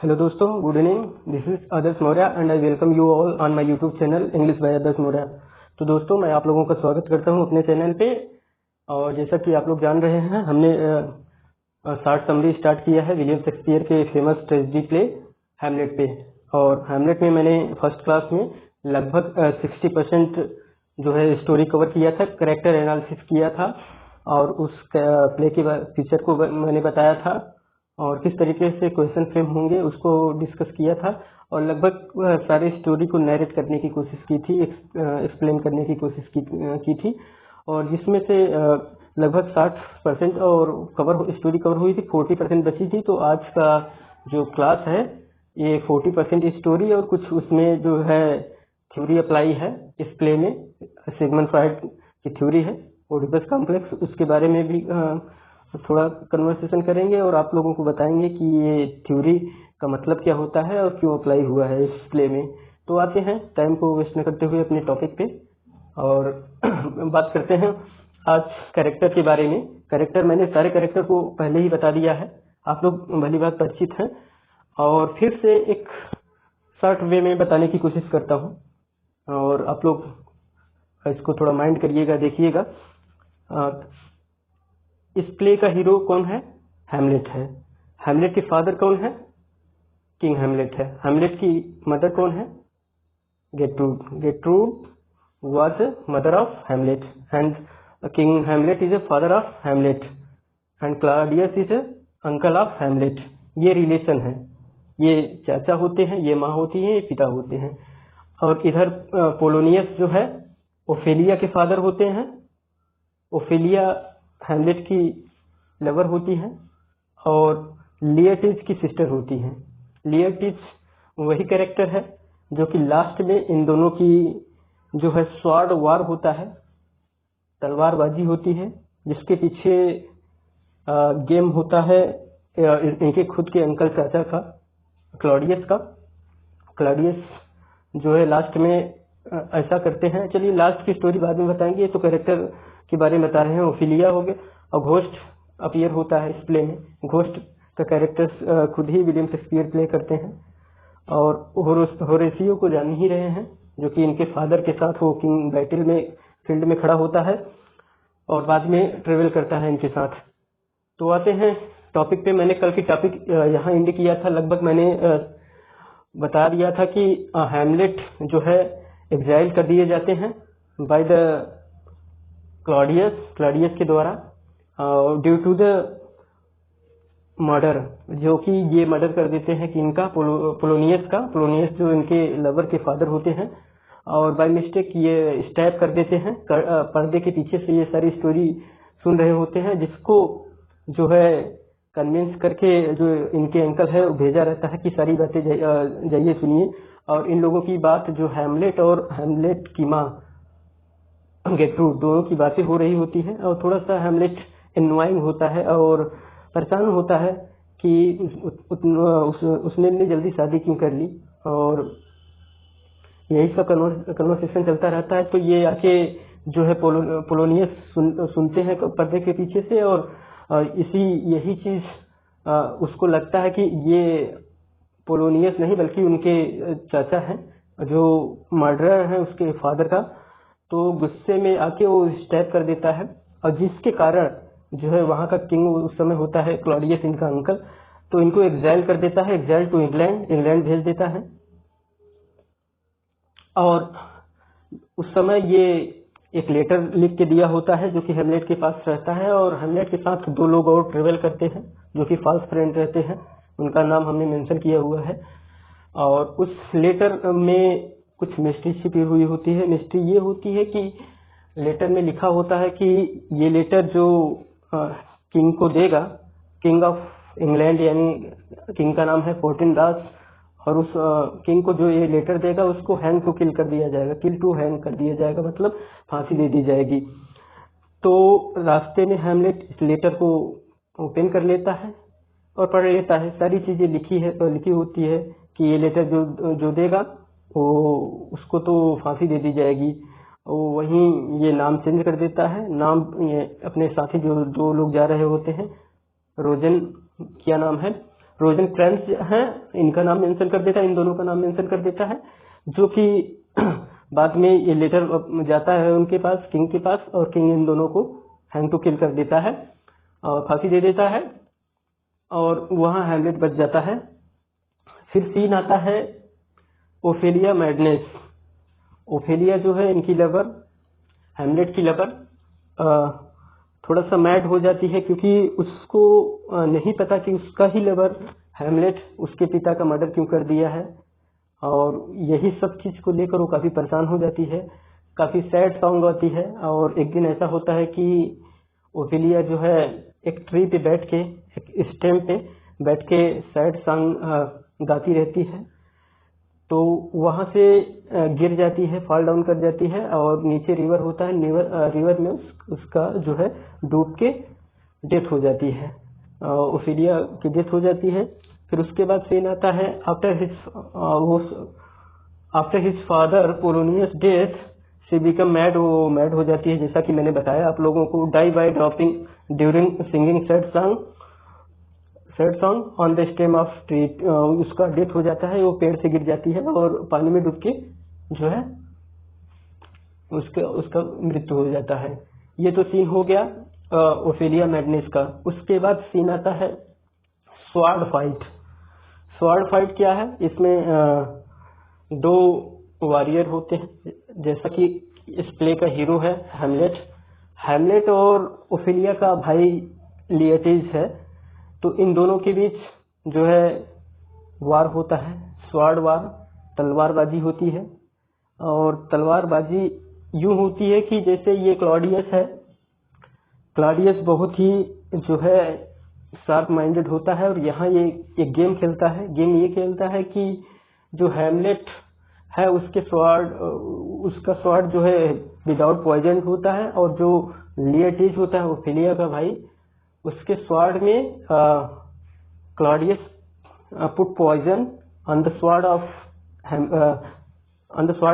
Hello दोस्तों, good evening. This is Adarsh Maurya and I welcome you all on my YouTube channel English by Adarsh Maurya. तो दोस्तों, मैं आप लोगों का स्वागत करता हूं अपने चैनल पे। और जैसा कि आप लोग जान रहे हैं, हमने शॉर्ट समरी स्टार्ट किया है विलियम शेक्सपियर के फेमस ट्रेजेडी प्ले हैमलेट पे। और हैमलेट में मैंने फर्स्ट क्लास में लगभग 60% जो है स्टोरी कवर किया था, कैरेक्टर एनालिसिस किया था और उस प्ले के फीचर को मैंने बताया था और किस तरीके से क्वेश्चन फ्रेम होंगे उसको डिस्कस किया था। और लगभग सारी स्टोरी को नैरेट करने की कोशिश की थी, एक्सप्लेन करने की कोशिश की थी। और जिसमें से लगभग 60% और स्टोरी कवर हुई थी, 40% बची थी। तो आज का जो क्लास है ये 40% स्टोरी और कुछ उसमें जो है थ्योरी अप्लाई है इस प्ले में। सिगमंड फ्रॉइड की थ्योरी है ओडिपस कॉम्प्लेक्स, उसके बारे में भी थोड़ा कन्वर्सेशन करेंगे और आप लोगों को बताएंगे कि ये थ्योरी का मतलब क्या होता है और क्यों अप्लाई हुआ है इस प्ले में। तो आते हैं टाइम को वेस्ट न करते हुए अपने टॉपिक पे और बात करते हैं आज कैरेक्टर के बारे में। कैरेक्टर मैंने सारे कैरेक्टर को पहले ही बता दिया है, आप लोग भली बात परिचित हैं। और फिर से एक शॉर्ट वे में बताने की कोशिश करता हूँ और आप लोग इसको थोड़ा माइंड करिएगा, देखिएगा। इस प्ले का हीरो कौन है? हैमलेट है। हैमलेट के फादर कौन है? किंग हैमलेट है। हैमलेट की मदर कौन है? गेट्रूड। गेट्रूड was a mother of Hamlet and King Hamlet is a father of Hamlet and Claudius is a uncle of Hamlet। ये रिलेशन है, ये चाचा होते हैं, ये माँ होती है, ये पिता होते हैं। और इधर पोलोनियस जो है ओफेलिया के फादर होते हैं। ओफेलिया हैमलेट की लवर होती है और लिएटिज की सिस्टर होती है। लिएटिज वही कैरेक्टर है जो कि लास्ट में इन दोनों की जो है स्वॉर्ड वार होता है, तलवारबाजी होती है, जिसके पीछे गेम होता है इनके खुद के अंकल चाचा का, क्लॉडियस का। क्लॉडियस जो है लास्ट में ऐसा करते हैं। चलिए लास्ट की स्टोरी बाद में बताएंगे, तो कैरेक्टर के बारे में बता रहे हैं। ओफिलिया हो गए और घोस्ट अपीयर होता है इस प्ले में। घोस्ट का कैरेक्टर खुद ही विलियम शेक्सपियर प्ले करते हैं। और होरेसियो को जान ही रहे हैं, जो कि इनके फादर के साथ वो किंग बैटल में फील्ड में खड़ा होता है और बाद में ट्रेवल करता है इनके साथ। तो आते हैं टॉपिक पे। मैंने कल की टॉपिक यहाँ इंड किया था, लगभग मैंने बता दिया था कि हैमलेट जो है एग्जाइल कर दिए जाते हैं बाय द क्लॉडियस के द्वारा ड्यू टू द मर्डर, जो कि ये मर्डर कर देते हैं कि इनका पोलोनियस जो इनके लवर के फादर होते हैं, और बाय मिस्टेक ये स्टैब कर देते हैं। पर्दे के पीछे से ये सारी स्टोरी सुन रहे होते हैं, जिसको जो है कन्विंस करके जो इनके अंकल है वो भेजा रहता है कि सारी बातें जाइए सुनिए। और इन लोगों की बात जो हैमलेट और हैमलेट की माँ गेट्रूड दोनों की बातें हो रही होती है। और थोड़ा सा हैमलेट एनवाइंग होता है और परेशान होता है कि उसने इतनी जल्दी शादी क्यों कर ली, और यही सब कन्वर्सेशन चलता रहता है। तो ये आके जो है पोलोनियस सुनते हैं पर्दे के पीछे से, और यही चीज उसको लगता है कि ये पोलोनियस नहीं बल्कि उनके चाचा हैं जो मर्डरर है उसके फादर का। तो गुस्से में आके वो स्टैब कर देता है, और जिसके कारण जो है वहां का किंग उस समय होता है क्लॉडियस, इनका अंकल, तो इनको एग्जाइल कर देता है, एग्जाइल टू इंग्लैंड भेज देता है। और उस समय ये एक लेटर लिख के दिया होता है जो कि हेमलेट के पास रहता है, और हेमलेट के साथ दो लोग और ट्रेवल करते हैं जो कि फॉल्स फ्रेंड रहते हैं, उनका नाम हमने मेंशन किया हुआ है। और उस लेटर में कुछ मिस्ट्री छिपी हुई होती है। मिस्ट्री ये होती है कि लेटर में लिखा होता है कि ये लेटर जो किंग को देगा, किंग ऑफ इंग्लैंड यानी किंग का नाम है फोर्टिन दास, और उस किंग को जो ये लेटर देगा उसको हैंग टू किल कर दिया जाएगा, किल टू हैंग कर दिया जाएगा, मतलब फांसी दे दी जाएगी। तो रास्ते में हैमलेट इस लेटर को ओपन कर लेता है और पढ़ लेता है। सारी चीजें लिखी होती है कि ये लेटर जो देगा वो उसको तो फांसी दे दी जाएगी। वहीं ये नाम चेंज कर देता है, नाम ये अपने साथी जो दो लोग जा रहे होते हैं, रोजन क्या नाम है, रोजन क्रैंस हैं, इनका नाम मेंशन कर देता है, इन दोनों का नाम मेंशन कर देता है, जो कि बाद में ये लेटर जाता है उनके पास, किंग के पास, और किंग इन दोनों को हैंग टू किल कर देता है और फांसी दे देता है, और वहां हैमलेट बच जाता है। फिर सीन आता है ओफेलिया मैडनेस। ओफेलिया जो है इनकी लवर, हैमलेट की लवर, थोड़ा सा मैड हो जाती है, क्योंकि उसको नहीं पता कि उसका ही लवर हैमलेट उसके पिता का मर्डर क्यों कर दिया है, और यही सब चीज को लेकर वो काफी परेशान हो जाती है। काफी सैड सॉन्ग आती है, और एक दिन ऐसा होता है कि ओफेलिया जो है एक ट्री पे बैठ के, एक स्टेम पे बैठ के सैड सॉन्ग गाती रहती है, तो वहां से गिर जाती है, फॉल डाउन कर जाती है, और नीचे रिवर होता है, रिवर में उसका जो है डूब के डेथ हो जाती है, ओफेलिया की डेथ हो जाती है। फिर उसके बाद सीन आता है after his father Polonius death she become mad. वो मैड हो जाती है, जैसा कि मैंने बताया आप लोगों को, die by dropping during singing sad song on the stem of tree. उसका डेथ हो जाता है, वो पेड़ से गिर जाती है और पानी में डूब के जो है उसका मृत्यु हो जाता है। ये तो सीन हो गया ओफेलिया मैडनेस का। उसके बाद सीन आता है स्वॉर्ड फाइट। स्वॉर्ड फाइट क्या है? इसमें दो वॉरियर होते हैं, जैसा कि इस प्ले का हीरो है हैमलेट और ओफेलिया का भाई लिएटिस है। तो इन दोनों के बीच जो है वार होता है, स्वॉर्ड वार, तलवारबाजी होती है। और तलवारबाजी यूं होती है कि जैसे ये क्लॉडियस है, क्लॉडियस बहुत ही जो है शार्प माइंडेड होता है, और यहाँ ये एक गेम खेलता है। गेम ये खेलता है कि जो हैमलेट है उसका स्वॉर्ड जो है विदाउट पॉइजन होता है, और जो लिएटिस होता है ओफेलिया का भाई, उसके स्वॉर्ड में Claudius put poison on the sword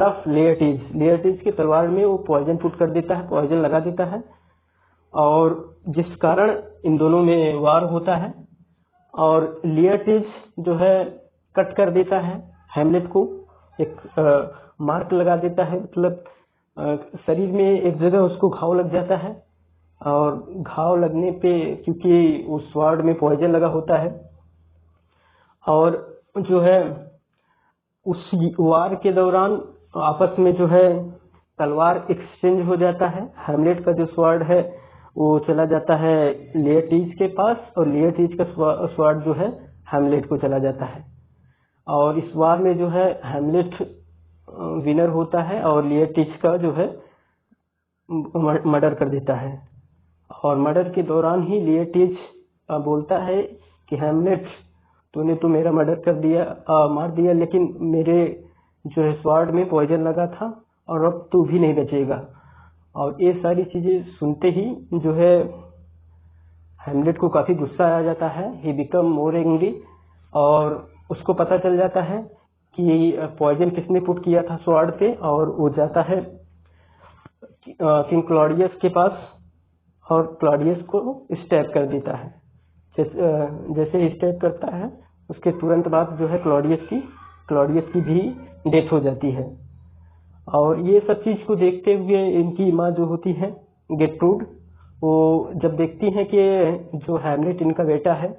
of Laertes के तलवार में वो पॉइजन पुट कर देता है, पॉइजन लगा देता है, और जिस कारण इन दोनों में वार होता है। और लिएटिस जो है कट कर देता है हैमलेट को, एक मार्क लगा देता है, मतलब शरीर में एक जगह उसको घाव लग जाता है, और घाव लगने पे क्योंकि उस स्वॉर्ड में पॉइजन लगा होता है, और जो है उस वार के दौरान आपस में जो है तलवार एक्सचेंज हो जाता है। हैमलेट का जो स्वॉर्ड है वो चला जाता है लिएटिस के पास, और लिएटिस का स्वॉर्ड जो है हैमलेट को चला जाता है। और इस वार में जो है हैमलेट विनर होता है, और लिएटिस का जो है मर्डर कर देता है। और मर्डर के दौरान ही लिएटिस बोलता है कि हैमलेट, तूने तो मेरा मर्डर कर दिया, मार दिया, लेकिन मेरे जो है स्वॉर्ड में पॉइजन लगा था, और अब तू भी नहीं बचेगा। और ये सारी चीजें सुनते ही जो है हैमलेट को काफी गुस्सा आ जाता है, ही बिकम मोर एंग्री, और उसको पता चल जाता है कि पॉइजन किसने पुट किया था स्वॉर्ड पे, और वो जाता है किंग क्लॉडियस के पास, और क्लॉडियस को स्टैब कर देता है। जैसे स्टैब करता है उसके तुरंत बाद जो है क्लॉडियस की भी डेथ हो जाती है। और ये सब चीज को देखते हुए इनकी माँ जो होती है गेट्रूड, वो जब देखती है कि जो हैमलेट इनका बेटा है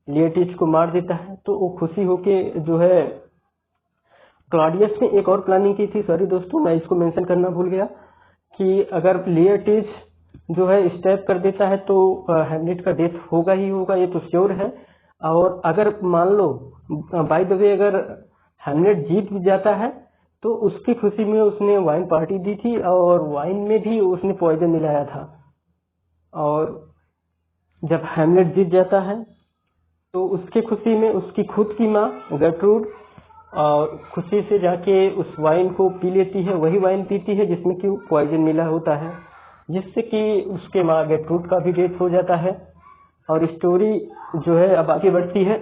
लिएटिस को मार देता है, तो वो खुशी होके जो है, क्लॉडियस ने एक और प्लानिंग की थी, सॉरी दोस्तों मैं इसको मेंशन करना भूल गया, कि अगर लिएटिस जो है स्टैब कर देता है तो हैमलेट का डेथ होगा ही होगा, ये तो श्योर है। और अगर मान लो बाय द वे अगर हैमलेट जीत भी जाता है, तो उसकी खुशी में उसने वाइन पार्टी दी थी, और वाइन में भी उसने पॉइजन मिलाया था। और जब हैमलेट जीत जाता है तो उसके खुशी में उसकी खुद की माँ गेट्रूड और खुशी से जाके उस वाइन को पी लेती है, वही वाइन पीती है जिसमें कि पॉइजन मिला होता है, जिससे कि उसके माँ गेट्रूड का भी डेथ हो जाता है। और स्टोरी जो है अब आगे बढ़ती है।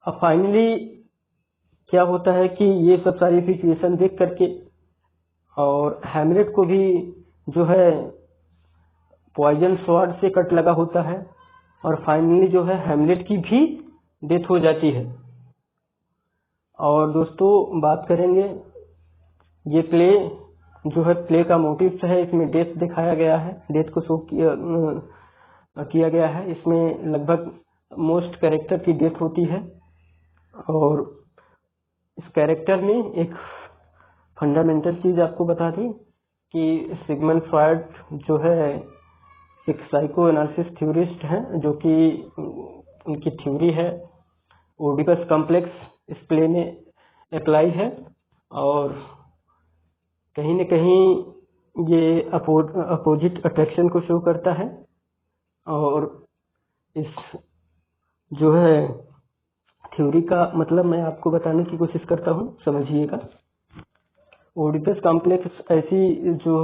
अब फाइनली क्या होता है कि ये सब सारी सिचुएशन देख करके, और हैमलेट को भी जो है पॉइजन स्वॉर्ड से कट लगा होता है, और फाइनली जो है हैमलेट की भी डेथ हो जाती है। और दोस्तों बात करेंगे, ये प्ले जो है प्ले का मोटिव है, इसमें डेथ दिखाया गया है, डेथ को शो किया गया है। इसमें लगभग मोस्ट कैरेक्टर की डेथ होती है और इस कैरेक्टर में एक फंडामेंटल चीज आपको बता दी कि सिगमंड फ्रॉयड जो है एक साइको एनालिसिस थ्योरिस्ट हैं, जो कि उनकी थ्योरी है ओडिपस कॉम्प्लेक्स इस प्ले में अप्लाई है और कहीं न कहीं ये अपोजिट अट्रैक्शन को शो करता है। और इस जो है थ्योरी का मतलब मैं आपको बताने की कोशिश करता हूँ, समझिएगा। ओडिपस कॉम्प्लेक्स ऐसी जो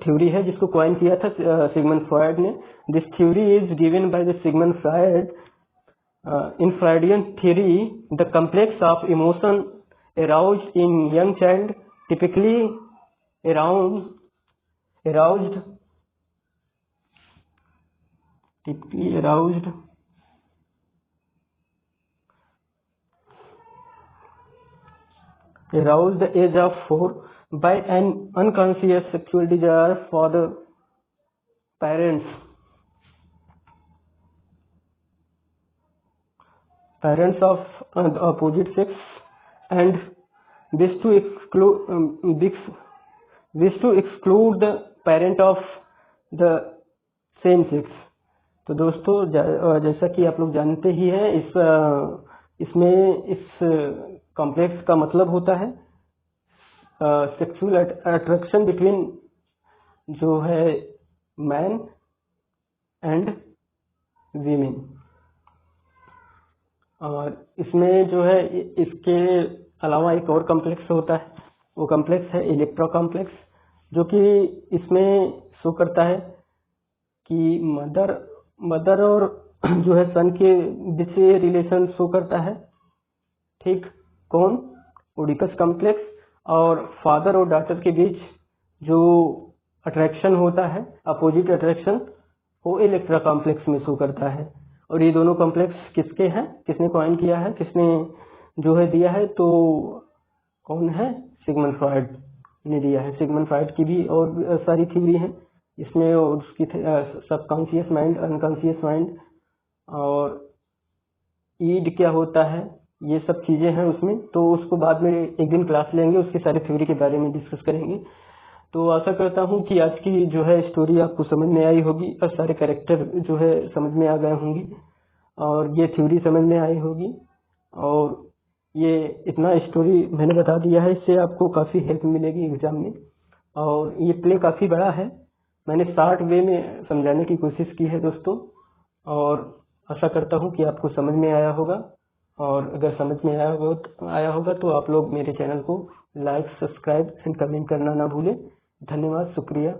थ्योरी है जिसको कॉइन किया था सिगमंड फ्रॉयड ने। This theory is given by the Sigmund Freud in Freudian theory the complex of emotion aroused in young child typically aroused the age of 4 by an unconscious sexual desire for the parents of the opposite sex and wish to exclude the parent of the same sex। तो दोस्तों जैसा कि आप लोग जानते ही हैं, इसमें इस कॉम्प्लेक्स का मतलब होता है सेक्सुअल अट्रैक्शन बिटवीन जो है मैन एंड वीमेन। और इसमें जो है इसके अलावा एक और कॉम्प्लेक्स होता है, वो कॉम्प्लेक्स है इलेक्ट्रा कॉम्प्लेक्स, जो कि इसमें शो करता है कि मदर और जो है सन के बीच रिलेशन शो करता है। ठीक, कौन? Oedipus complex. और फादर और डॉटर के बीच जो अट्रैक्शन होता है, अपोजिट अट्रैक्शन, वो इलेक्ट्रा कॉम्प्लेक्स में शो करता है। और ये दोनों कॉम्प्लेक्स किसके हैं, किसने कॉइन किया है, किसने जो है दिया है, तो कौन है? सिगमंड फ्रॉयड ने दिया है। सिगमंड फ्रॉयड की भी और सारी थ्योरी हैं इसमें, और उसकी सबकॉन्शियस माइंड, अनकॉन्शियस माइंड और ईड क्या होता है, ये सब चीजें हैं उसमें। तो उसको बाद में एक दिन क्लास लेंगे, उसकी सारी थ्योरी के बारे में डिस्कस करेंगे। तो आशा करता हूँ कि आज की जो है स्टोरी आपको समझ में आई होगी और सारे कैरेक्टर जो है समझ में आ गए होंगे और ये थ्योरी समझ में आई होगी। और ये इतना स्टोरी मैंने बता दिया है, इससे आपको काफ़ी हेल्प मिलेगी एग्जाम में। और ये प्ले काफ़ी बड़ा है, मैंने शॉर्ट वे में समझाने की कोशिश की है दोस्तों, और आशा करता हूँ कि आपको समझ में आया होगा। और अगर समझ में आया होगा तो आप लोग मेरे चैनल को लाइक, सब्सक्राइब एंड कमेंट करना ना भूलें। धन्यवाद, शुक्रिया।